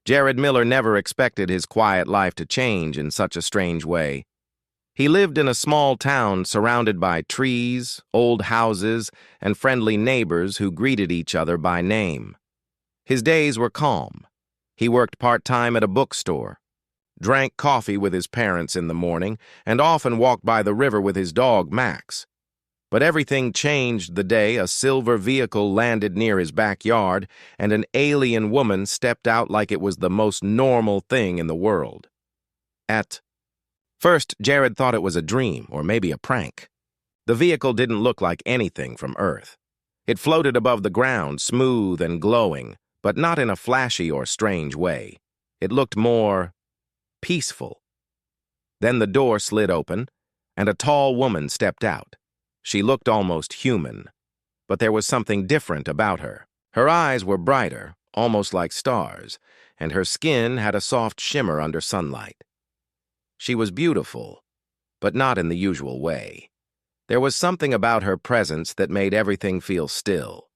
Jared Miller never expected his quiet life to change in such a strange way. He lived in a small town surrounded by trees, old houses, and friendly neighbors who greeted each other by name. His days were calm. He worked part-time at a bookstore, drank coffee with his parents in the morning, and often walked by the river with his dog, Max. But everything changed the day a silver vehicle landed near his backyard and an alien woman stepped out like it was the most normal thing in the world. At first, Jared thought it was a dream or maybe a prank. The vehicle didn't look like anything from Earth. It floated above the ground, smooth and glowing, but not in a flashy or strange way. It looked more peaceful. Then the door slid open, and a tall woman stepped out. She looked almost human, but there was something different about her. Her eyes were brighter, almost like stars, and her skin had a soft shimmer under sunlight. She was beautiful, but not in the usual way. There was something about her presence that made everything feel still.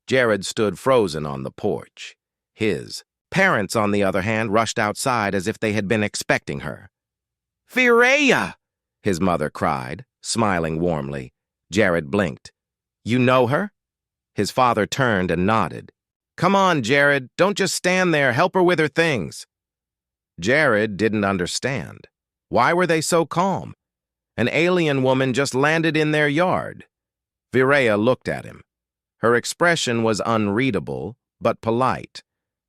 Jared stood frozen on the porch. His parents, on the other hand, rushed outside as if they had been expecting her. "Fireya!" his mother cried, smiling warmly. Jared blinked. "You know her?" His father turned and nodded. "Come on, Jared, don't just stand there, help her with her things." Jared didn't understand. Why were they so calm? An alien woman just landed in their yard. Fireya looked at him. Her expression was unreadable, but polite.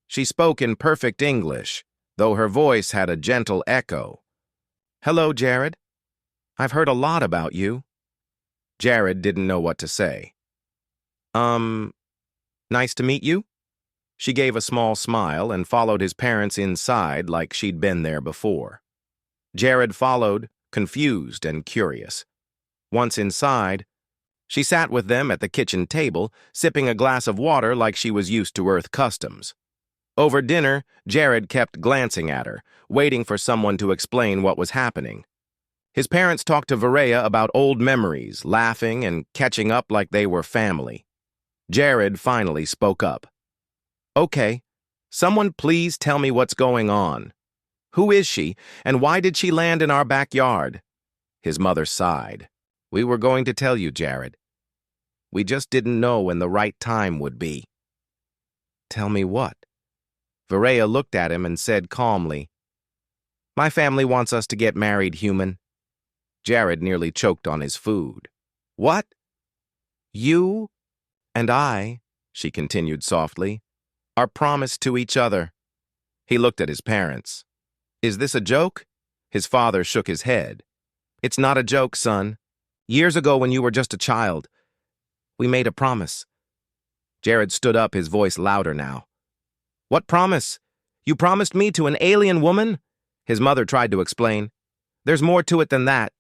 She spoke in perfect English, though her voice had a gentle echo. "Hello, Jared. I've heard a lot about you." Jared didn't know what to say. Nice to meet you?" She gave a small smile and followed his parents inside like she'd been there before. Jared followed, confused and curious. Once inside, she sat with them at the kitchen table, sipping a glass of water like she was used to Earth customs. Over dinner, Jared kept glancing at her, waiting for someone to explain what was happening. His parents talked to Fireya about old memories, laughing and catching up like they were family. Jared finally spoke up. "Okay, someone please tell me what's going on. Who is she, and why did she land in our backyard?" His mother sighed. "We were going to tell you, Jared. We just didn't know when the right time would be." "Tell me what?" Fireya looked at him and said calmly, "My family wants us to get married, human." Jared nearly choked on his food. "What?" "You and I," she continued softly, "are promised to each other." He looked at his parents. "Is this a joke?" His father shook his head. "It's not a joke, son. Years ago when you were just a child, we made a promise." Jared stood up, his voice louder now. "What promise? You promised me to an alien woman?" His mother tried to explain. "There's more to it than that.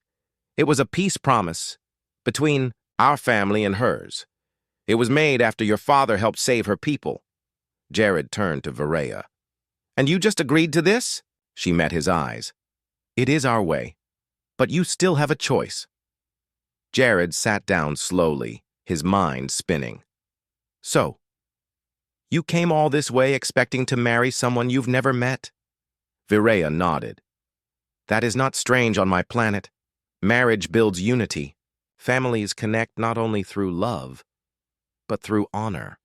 It was a peace promise between our family and hers. It was made after your father helped save her people." Jared turned to Fireya. "And you just agreed to this?" She met his eyes. "It is our way, but you still have a choice." Jared sat down slowly, his mind spinning. "So, you came all this way expecting to marry someone you've never met?" Fireya nodded. "That is not strange on my planet. Marriage builds unity. Families connect not only through love, but through honor."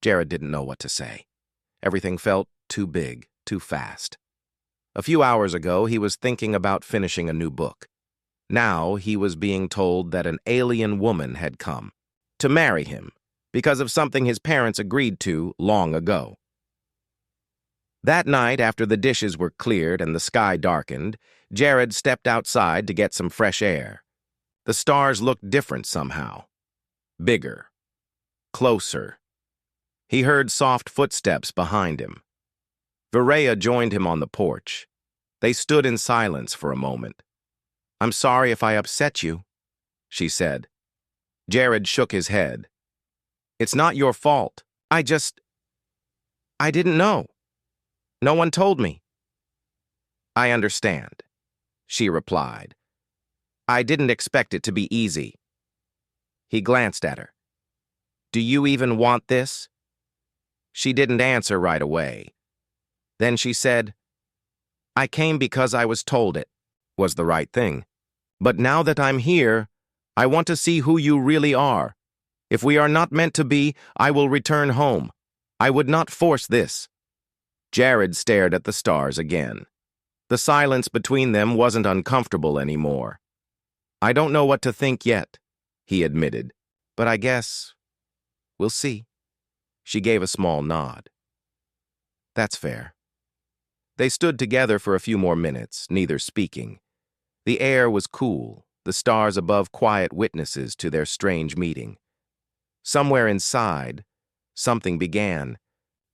Jared didn't know what to say. Everything felt too big, too fast. A few hours ago, he was thinking about finishing a new book. Now he was being told that an alien woman had come to marry him because of something his parents agreed to long ago. That night, after the dishes were cleared and the sky darkened, Jared stepped outside to get some fresh air. The stars looked different somehow. Bigger. Closer. He heard soft footsteps behind him. Fireya joined him on the porch. They stood in silence for a moment. "I'm sorry if I upset you," she said. Jared shook his head. "It's not your fault. I didn't know. No one told me." "I understand," she replied. "I didn't expect it to be easy." He glanced at her. "Do you even want this?" She didn't answer right away. Then she said, "I came because I was told it was the right thing. But now that I'm here, I want to see who you really are. If we are not meant to be, I will return home. I would not force this." Jared stared at the stars again. The silence between them wasn't uncomfortable anymore. "I don't know what to think yet," he admitted, "but I guess we'll see." She gave a small nod. "That's fair." They stood together for a few more minutes, neither speaking. The air was cool, the stars above quiet witnesses to their strange meeting. Somewhere inside, something began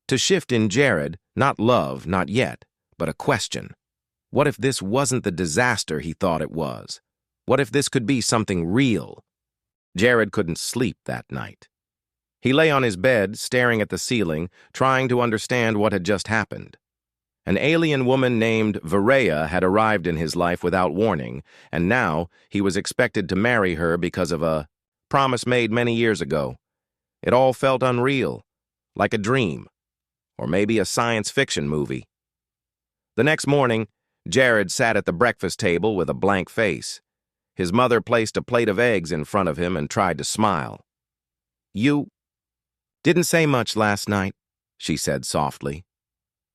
to shift in Jared, not love, not yet, but a question. What if this wasn't the disaster he thought it was? What if this could be something real? Jared couldn't sleep that night. He lay on his bed, staring at the ceiling, trying to understand what had just happened. An alien woman named Varaya had arrived in his life without warning, and now he was expected to marry her because of a promise made many years ago. It all felt unreal, like a dream, or maybe a science fiction movie. The next morning, Jared sat at the breakfast table with a blank face. His mother placed a plate of eggs in front of him and tried to smile. "You didn't say much last night," she said softly.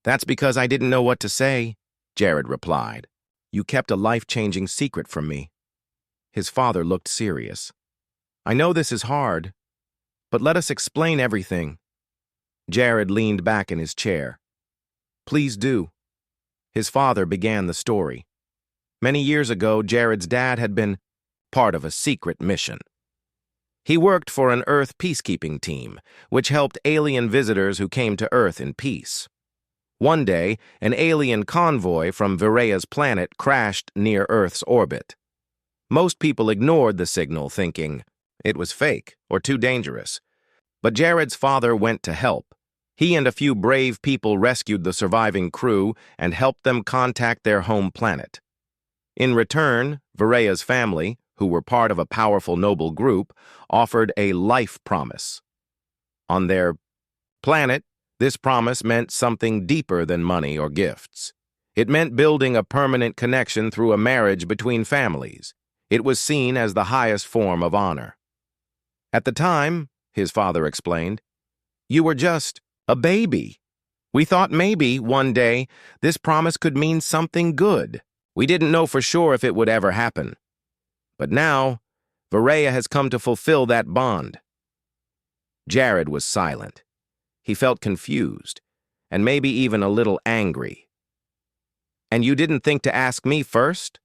"That's because I didn't know what to say," Jared replied. "You kept a life-changing secret from me." His father looked serious. "I know this is hard, but let us explain everything." Jared leaned back in his chair. "Please do." His father began the story. Many years ago, Jared's dad had been part of a secret mission. He worked for an Earth peacekeeping team, which helped alien visitors who came to Earth in peace. One day, an alien convoy from Viraya's planet crashed near Earth's orbit. Most people ignored the signal, thinking it was fake or too dangerous. But Jared's father went to help. He and a few brave people rescued the surviving crew and helped them contact their home planet. In return, Viraya's family, who were part of a powerful noble group, offered a life promise. On their planet, this promise meant something deeper than money or gifts. It meant building a permanent connection through a marriage between families. It was seen as the highest form of honor. "At the time," his father explained, "you were just a baby. We thought maybe, one day, this promise could mean something good. We didn't know for sure if it would ever happen. But now, Varaya has come to fulfill that bond." Jared was silent. He felt confused, and maybe even a little angry. "And you didn't think to ask me first?"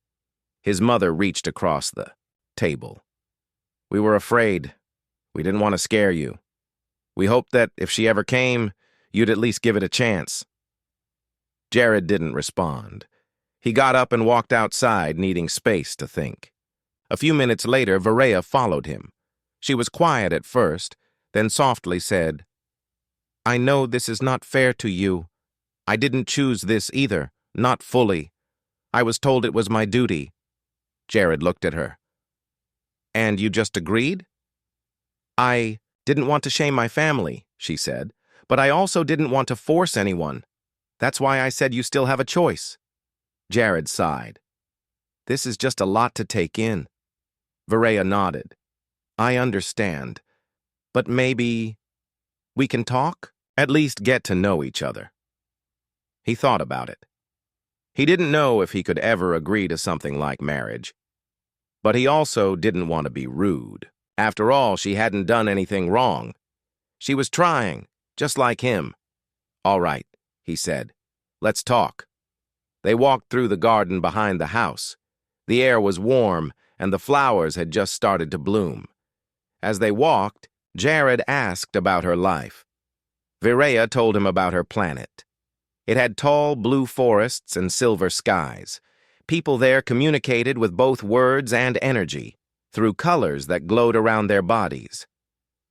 His mother reached across the table. "We were afraid. We didn't want to scare you. We hoped that if she ever came, you'd at least give it a chance." Jared didn't respond. He got up and walked outside, needing space to think. A few minutes later, Varaya followed him. She was quiet at first, then softly said, "I know this is not fair to you. I didn't choose this either, not fully. I was told it was my duty." Jared looked at her. "And you just agreed?" "I didn't want to shame my family," she said, "but I also didn't want to force anyone. That's why I said you still have a choice." Jared sighed. "This is just a lot to take in." Varaya nodded. "I understand, but maybe we can talk? At least get to know each other." He thought about it. He didn't know if he could ever agree to something like marriage. But he also didn't want to be rude. After all, she hadn't done anything wrong. She was trying, just like him. "All right," he said. "Let's talk." They walked through the garden behind the house. The air was warm, and the flowers had just started to bloom. As they walked, Jared asked about her life. Viraya told him about her planet. It had tall blue forests and silver skies. People there communicated with both words and energy, through colors that glowed around their bodies.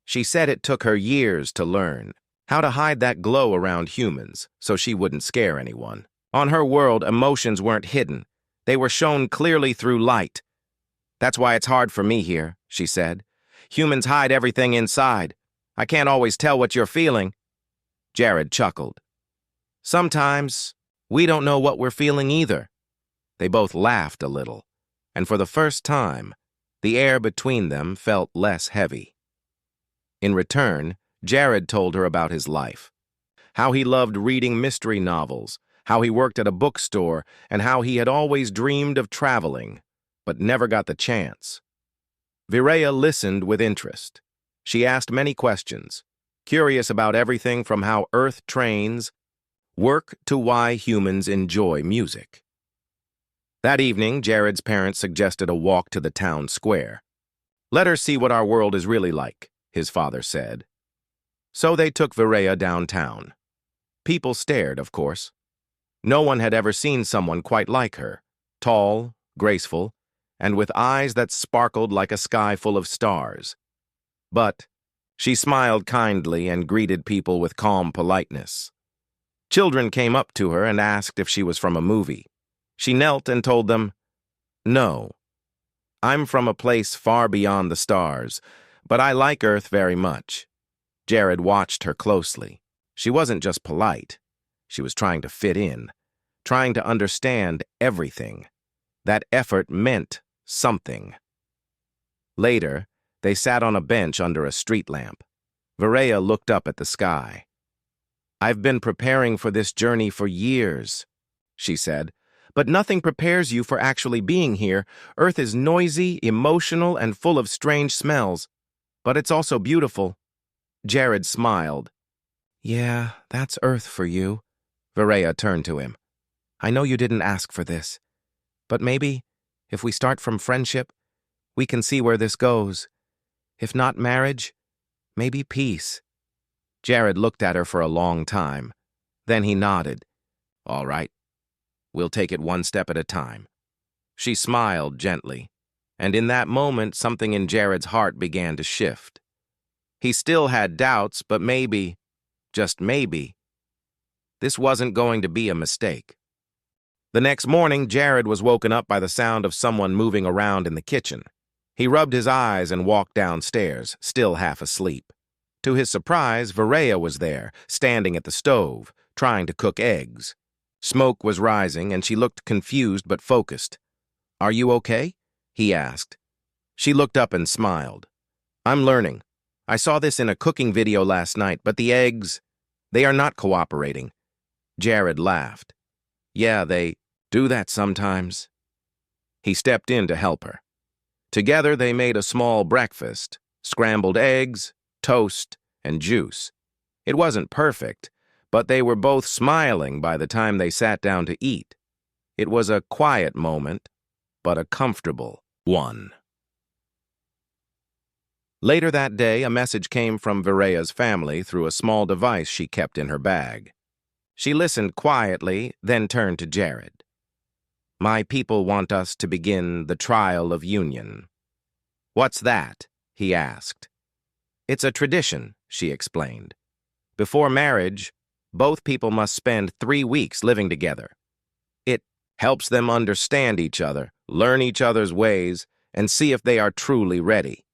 She said it took her years to learn how to hide that glow around humans so she wouldn't scare anyone. On her world, emotions weren't hidden. They were shown clearly through light. "That's why it's hard for me here," she said. "Humans hide everything inside. I can't always tell what you're feeling." Jared chuckled. Sometimes we don't know what we're feeling either. They both laughed a little, and for the first time, the air between them felt less heavy. In return, Jared told her about his life, how he loved reading mystery novels, how he worked at a bookstore, and how he had always dreamed of traveling, but never got the chance. Virea listened with interest. She asked many questions, curious about everything from how Earth trains work to why humans enjoy music. That evening, Jared's parents suggested a walk to the town square. "Let her see what our world is really like," his father said. So they took Virea downtown. People stared, of course. No one had ever seen someone quite like her, tall, graceful, and with eyes that sparkled like a sky full of stars. But she smiled kindly and greeted people with calm politeness. Children came up to her and asked if she was from a movie. She knelt and told them, "No, I'm from a place far beyond the stars, but I like Earth very much." Jared watched her closely. She wasn't just polite. She was trying to fit in, trying to understand everything. That effort meant something. Later, they sat on a bench under a street lamp. Virea looked up at the sky. "I've been preparing for this journey for years," she said. "But nothing prepares you for actually being here. Earth is noisy, emotional, and full of strange smells. But it's also beautiful." Jared smiled. "Yeah, that's Earth for you." Virea turned to him. "I know you didn't ask for this, but maybe, if we start from friendship, we can see where this goes. If not marriage, maybe peace." Jared looked at her for a long time. Then he nodded. "All right. We'll take it one step at a time." She smiled gently, and in that moment something in Jared's heart began to shift. He still had doubts, but maybe, just maybe, this wasn't going to be a mistake. The next morning, Jared was woken up by the sound of someone moving around in the kitchen. He rubbed his eyes and walked downstairs, still half asleep. To his surprise, Virea was there, standing at the stove, trying to cook eggs. Smoke was rising, and she looked confused but focused. "Are you okay?" he asked. She looked up and smiled. "I'm learning. I saw this in a cooking video last night, but the eggs, they are not cooperating." Jared laughed. "Yeah, they do that sometimes." He stepped in to help her. Together they made a small breakfast, scrambled eggs, toast, and juice. It wasn't perfect, but they were both smiling by the time they sat down to eat. It was a quiet moment, but a comfortable one. Later that day, a message came from Virea's family through a small device she kept in her bag. She listened quietly, then turned to Jared. "My people want us to begin the trial of union." "What's that?" he asked. "It's a tradition," she explained. "Before marriage, both people must spend 3 weeks living together. It helps them understand each other, learn each other's ways, and see if they are truly ready."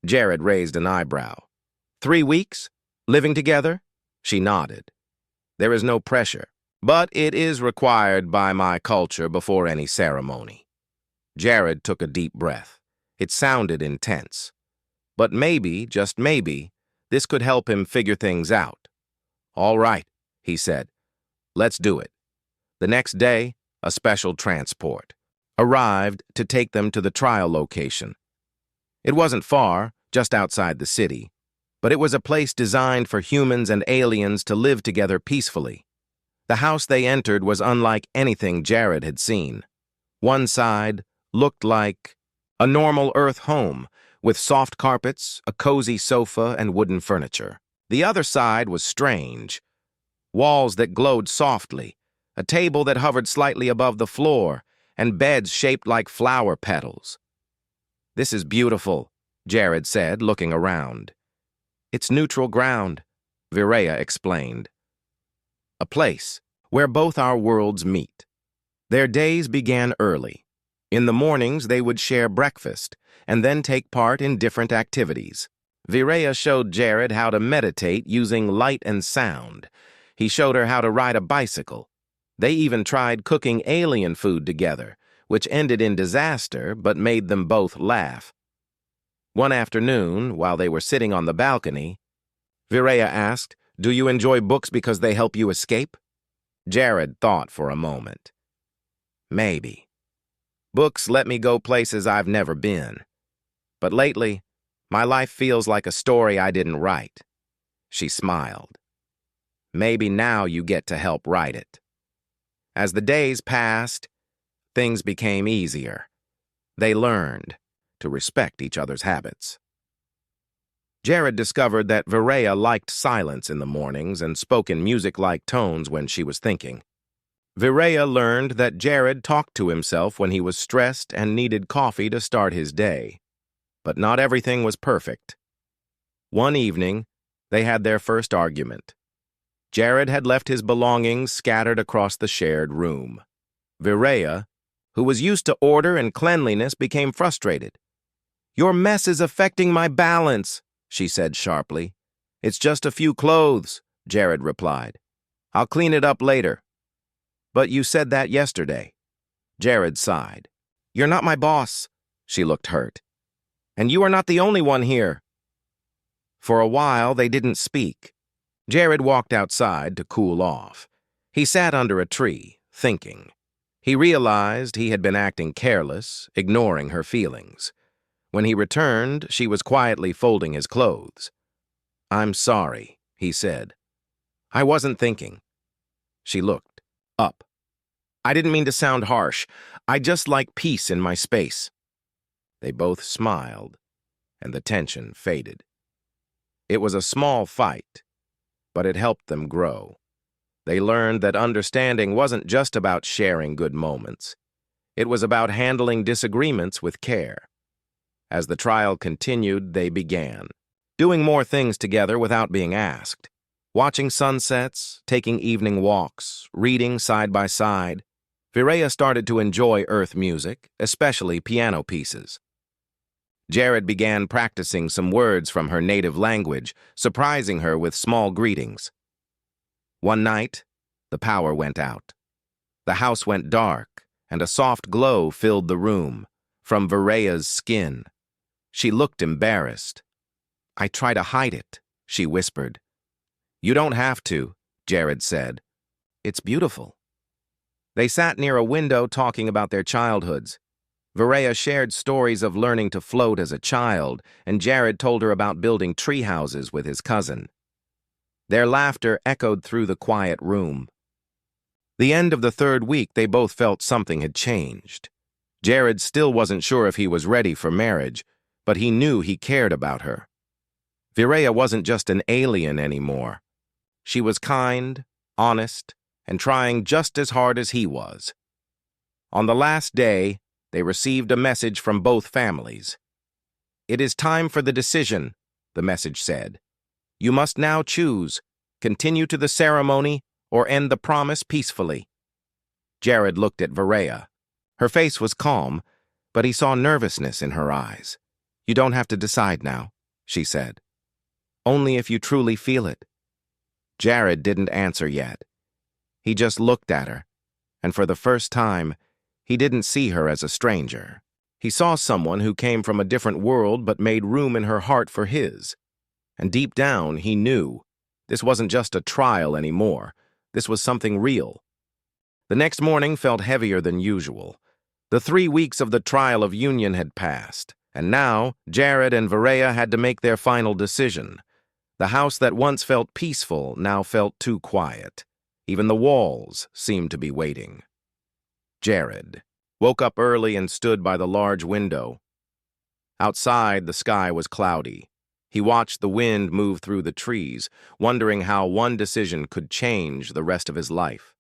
Jared raised an eyebrow. 3 weeks? Living together? She nodded. "There is no pressure, but it is required by my culture before any ceremony." Jared took a deep breath. It sounded intense. But maybe, just maybe, this could help him figure things out. "All right," he said. "Let's do it." The next day, a special transport arrived to take them to the trial location. It wasn't far, just outside the city, but it was a place designed for humans and aliens to live together peacefully. The house they entered was unlike anything Jared had seen. One side looked like a normal Earth home, with soft carpets, a cozy sofa, and wooden furniture. The other side was strange. Walls that glowed softly, a table that hovered slightly above the floor, and beds shaped like flower petals. "This is beautiful," Jared said, looking around. "It's neutral ground," Virea explained. "A place where both our worlds meet." Their days began early. In the mornings, they would share breakfast and then take part in different activities. Virea showed Jared how to meditate using light and sound. He showed her how to ride a bicycle. They even tried cooking alien food together, which ended in disaster but made them both laugh. One afternoon, while they were sitting on the balcony, Virea asked, "Do you enjoy books because they help you escape?" Jared thought for a moment. Maybe. Books let me go places I've never been. But lately, my life feels like a story I didn't write. She smiled. Maybe now you get to help write it. As the days passed, things became easier. They learned to respect each other's habits. Jared discovered that Virea liked silence in the mornings and spoke in music-like tones when she was thinking. Virea learned that Jared talked to himself when he was stressed and needed coffee to start his day. But not everything was perfect. One evening, they had their first argument. Jared had left his belongings scattered across the shared room. Virea, who was used to order and cleanliness, became frustrated. "Your mess is affecting my balance," she said sharply. "It's just a few clothes," Jared replied. "I'll clean it up later." "But you said that yesterday." Jared sighed. "You're not my boss." She looked hurt. "And you are not the only one here." For a while, they didn't speak. Jared walked outside to cool off. He sat under a tree, thinking. He realized he had been acting careless, ignoring her feelings. When he returned, she was quietly folding his clothes. "I'm sorry," he said. "I wasn't thinking." She looked up. "I didn't mean to sound harsh. I just like peace in my space." They both smiled, and the tension faded. It was a small fight, but it helped them grow. They learned that understanding wasn't just about sharing good moments. It was about handling disagreements with care. As the trial continued, they began doing more things together without being asked. Watching sunsets, taking evening walks, reading side by side. Virea started to enjoy earth music, especially piano pieces. Jared began practicing some words from her native language, surprising her with small greetings. One night, the power went out. The house went dark, and a soft glow filled the room, from Virea's skin. She looked embarrassed. "I try to hide it," she whispered. "You don't have to," Jared said. "It's beautiful." They sat near a window talking about their childhoods. Virea shared stories of learning to float as a child, and Jared told her about building tree houses with his cousin. Their laughter echoed through the quiet room. The end of the third week, they both felt something had changed. Jared still wasn't sure if he was ready for marriage, but he knew he cared about her. Virea wasn't just an alien anymore. She was kind, honest, and trying just as hard as he was. On the last day, they received a message from both families. "It is time for the decision," the message said. "You must now choose, continue to the ceremony or end the promise peacefully." Jared looked at Virea. Her face was calm, but he saw nervousness in her eyes. "You don't have to decide now," she said. "Only if you truly feel it." Jared didn't answer yet. He just looked at her, and for the first time, he didn't see her as a stranger. He saw someone who came from a different world but made room in her heart for his. And deep down, he knew this wasn't just a trial anymore. This was something real. The next morning felt heavier than usual. The 3 weeks of the trial of union had passed, and now Jared and Virea had to make their final decision. The house that once felt peaceful now felt too quiet. Even the walls seemed to be waiting. Jared woke up early and stood by the large window. Outside, the sky was cloudy. He watched the wind move through the trees, wondering how one decision could change the rest of his life.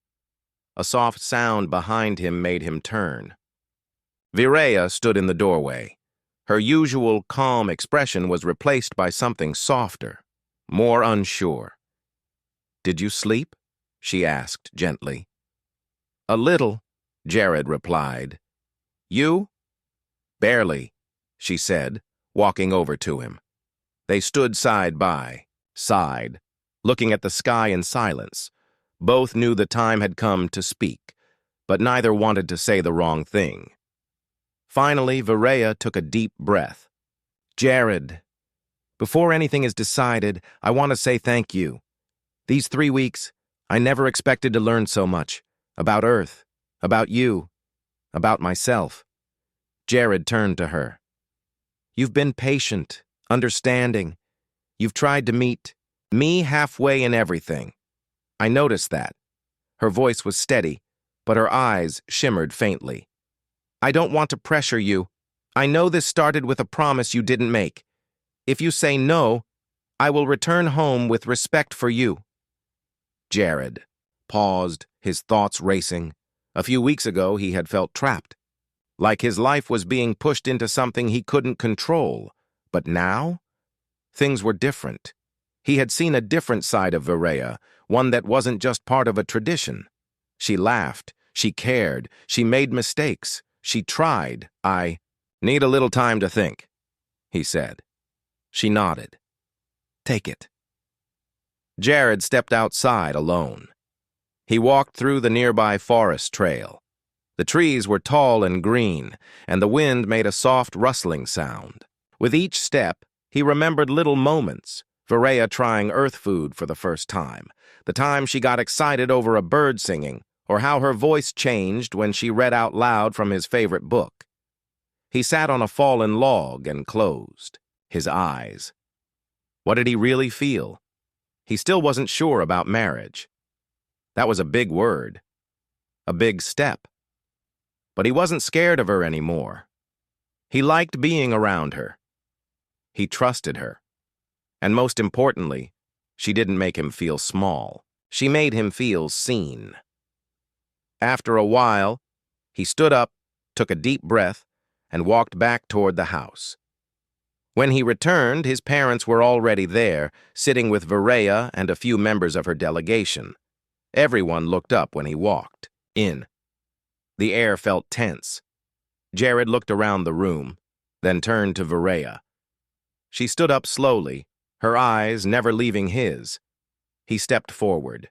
A soft sound behind him made him turn. Virea stood in the doorway. Her usual calm expression was replaced by something softer, more unsure. "Did you sleep?" she asked gently. "A little," Jared replied. "You?" "Barely," she said, walking over to him. They stood side by side, looking at the sky in silence, Both knew the time had come to speak, but neither wanted to say the wrong thing. Finally, Varaya took a deep breath. Jared, before anything is decided, I want to say thank you. These 3 weeks, I never expected to learn so much. About Earth, about you, about myself. Jared turned to her. You've been patient, understanding. You've tried to meet me halfway in everything. I noticed that. Her voice was steady, but her eyes shimmered faintly. I don't want to pressure you. I know this started with a promise you didn't make. If you say no, I will return home with respect for you. Jared paused, his thoughts racing. A few weeks ago, he had felt trapped, like his life was being pushed into something he couldn't control. But now, things were different. He had seen a different side of Varaya, one that wasn't just part of a tradition. She laughed, she cared, she made mistakes, she tried. I need a little time to think, he said. She nodded. Take it. Jared stepped outside alone. He walked through the nearby forest trail. The trees were tall and green, and the wind made a soft rustling sound. With each step, he remembered little moments, Varaya trying earth food for the first time, the time she got excited over a bird singing, or how her voice changed when she read out loud from his favorite book. He sat on a fallen log and closed his eyes. What did he really feel? He still wasn't sure about marriage. That was a big word, a big step. But he wasn't scared of her anymore. He liked being around her. He trusted her. And most importantly, she didn't make him feel small. She made him feel seen. After a while, he stood up, took a deep breath, and walked back toward the house. When he returned, his parents were already there, sitting with Varaya and a few members of her delegation. Everyone looked up when he walked in. The air felt tense. Jared looked around the room, then turned to Varaya. She stood up slowly, her eyes never leaving his. He stepped forward.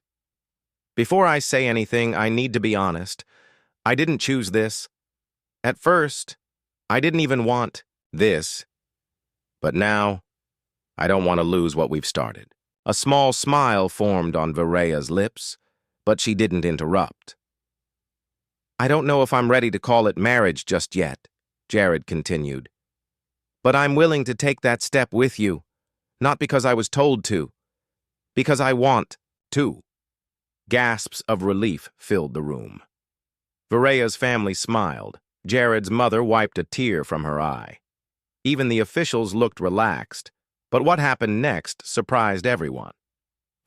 Before I say anything, I need to be honest. I didn't choose this. At first, I didn't even want this. But now, I don't want to lose what we've started. A small smile formed on Varaya's lips, but she didn't interrupt. I don't know if I'm ready to call it marriage just yet, Jared continued. But I'm willing to take that step with you, not because I was told to, because I want to. Gasps of relief filled the room. Varaya's family smiled. Jared's mother wiped a tear from her eye. Even the officials looked relaxed, but what happened next surprised everyone.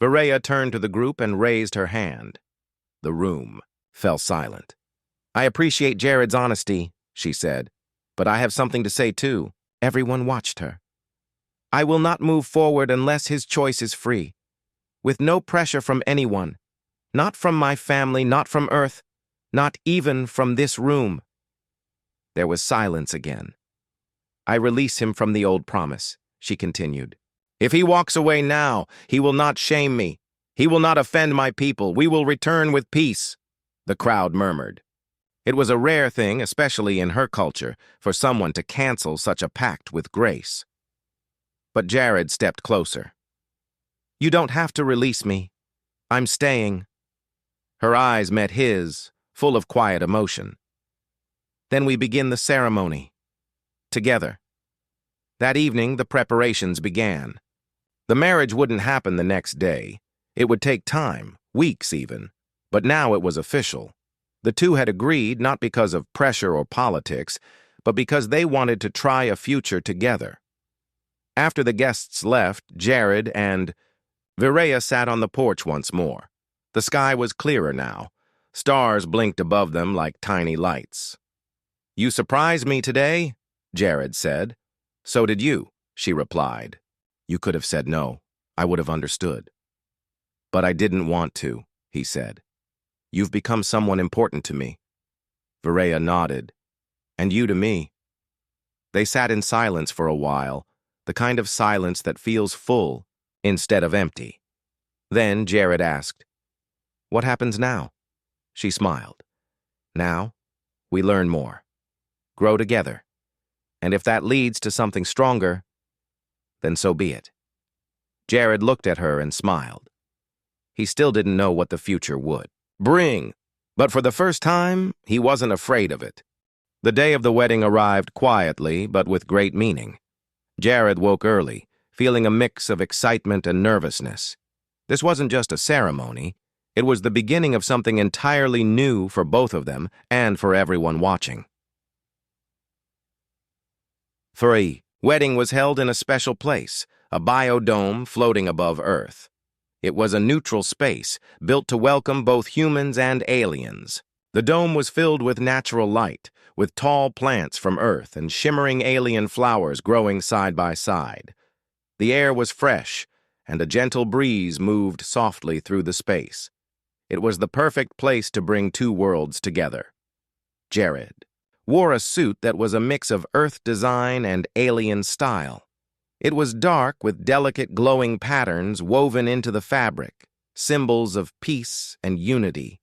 Varaya turned to the group and raised her hand. The room fell silent. I appreciate Jared's honesty, she said, but I have something to say too. Everyone watched her. I will not move forward unless his choice is free, with no pressure from anyone, not from my family, not from Earth, not even from this room. There was silence again. I release him from the old promise, she continued. If he walks away now, he will not shame me. He will not offend my people. We will return with peace, the crowd murmured. It was a rare thing, especially in her culture, for someone to cancel such a pact with grace. But Jared stepped closer. You don't have to release me. I'm staying. Her eyes met his, full of quiet emotion. Then we begin the ceremony. Together. That evening, the preparations began. The marriage wouldn't happen the next day. It would take time, weeks even. But now it was official. The two had agreed not because of pressure or politics, but because they wanted to try a future together. After the guests left, Jared and Varaya sat on the porch once more. The sky was clearer now. Stars blinked above them like tiny lights. You surprised me today, Jared said. So did you, she replied. You could have said no. I would have understood. But I didn't want to, he said. You've become someone important to me. Varaya nodded. And you to me. They sat in silence for a while, the kind of silence that feels full instead of empty. Then Jared asked, What happens now? She smiled. Now, we learn more, grow together, and if that leads to something stronger, then so be it. Jared looked at her and smiled. He still didn't know what the future would bring, but for the first time, he wasn't afraid of it. The day of the wedding arrived quietly, but with great meaning. Jared woke early, feeling a mix of excitement and nervousness. This wasn't just a ceremony. It was the beginning of something entirely new for both of them and for everyone watching. 3. Wedding was held in a special place, a biodome floating above Earth. It was a neutral space, built to welcome both humans and aliens. The dome was filled with natural light, with tall plants from Earth and shimmering alien flowers growing side by side. The air was fresh, and a gentle breeze moved softly through the space. It was the perfect place to bring two worlds together. Jared wore a suit that was a mix of Earth design and alien style. It was dark with delicate glowing patterns woven into the fabric, symbols of peace and unity.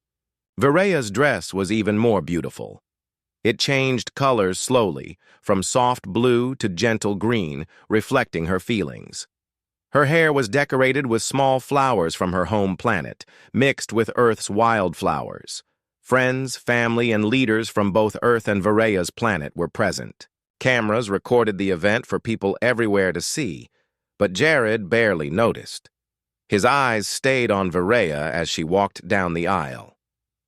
Varea's dress was even more beautiful. It changed colors slowly, from soft blue to gentle green, reflecting her feelings. Her hair was decorated with small flowers from her home planet, mixed with Earth's wildflowers. Friends, family, and leaders from both Earth and Varea's planet were present. Cameras recorded the event for people everywhere to see, but Jared barely noticed. His eyes stayed on Varea as she walked down the aisle.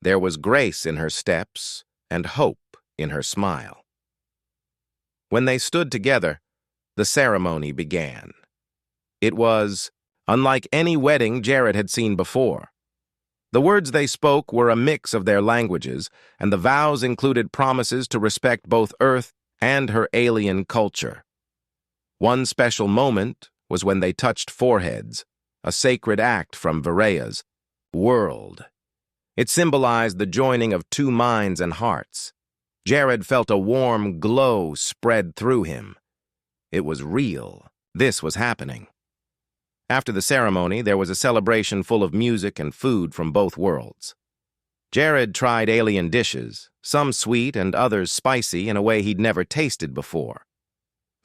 There was grace in her steps and hope in her smile. When they stood together, the ceremony began. It was unlike any wedding Jared had seen before. The words they spoke were a mix of their languages, and the vows included promises to respect both Earth and her alien culture. One special moment was when they touched foreheads, a sacred act from Varea's world. It symbolized the joining of two minds and hearts. Jared felt a warm glow spread through him. It was real. This was happening. After the ceremony, there was a celebration full of music and food from both worlds. Jared tried alien dishes, some sweet and others spicy in a way he'd never tasted before.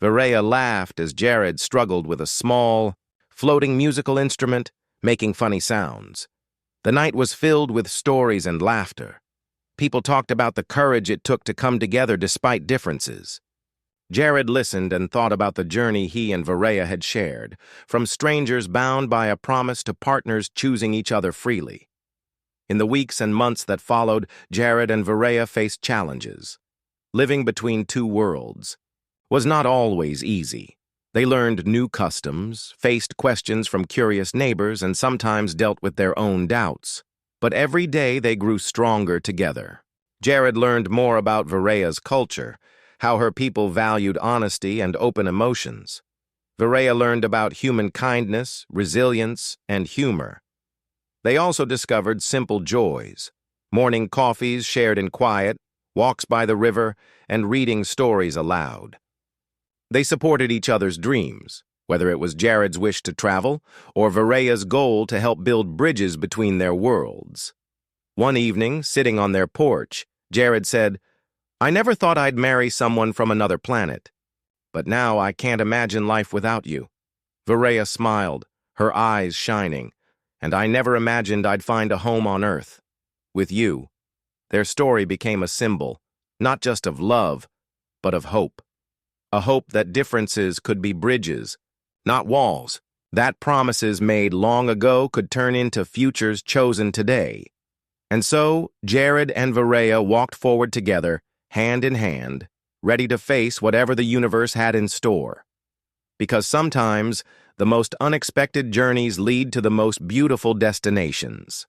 Varea laughed as Jared struggled with a small, floating musical instrument, making funny sounds. The night was filled with stories and laughter. People talked about the courage it took to come together despite differences. Jared listened and thought about the journey he and Varea had shared, from strangers bound by a promise to partners choosing each other freely. In the weeks and months that followed, Jared and Varea faced challenges. Living between two worlds was not always easy. They learned new customs, faced questions from curious neighbors, and sometimes dealt with their own doubts. But every day they grew stronger together. Jared learned more about Varea's culture, how her people valued honesty and open emotions. Varea learned about human kindness, resilience, and humor. They also discovered simple joys, morning coffees shared in quiet, walks by the river, and reading stories aloud. They supported each other's dreams, whether it was Jared's wish to travel or Varea's goal to help build bridges between their worlds. One evening, sitting on their porch, Jared said, "I never thought I'd marry someone from another planet, but now I can't imagine life without you." Varea smiled, her eyes shining, "And I never imagined I'd find a home on Earth. With you." Their story became a symbol, not just of love, but of hope. A hope that differences could be bridges, not walls, that promises made long ago could turn into futures chosen today. And so, Jared and Varea walked forward together, hand in hand, ready to face whatever the universe had in store. Because sometimes, the most unexpected journeys lead to the most beautiful destinations.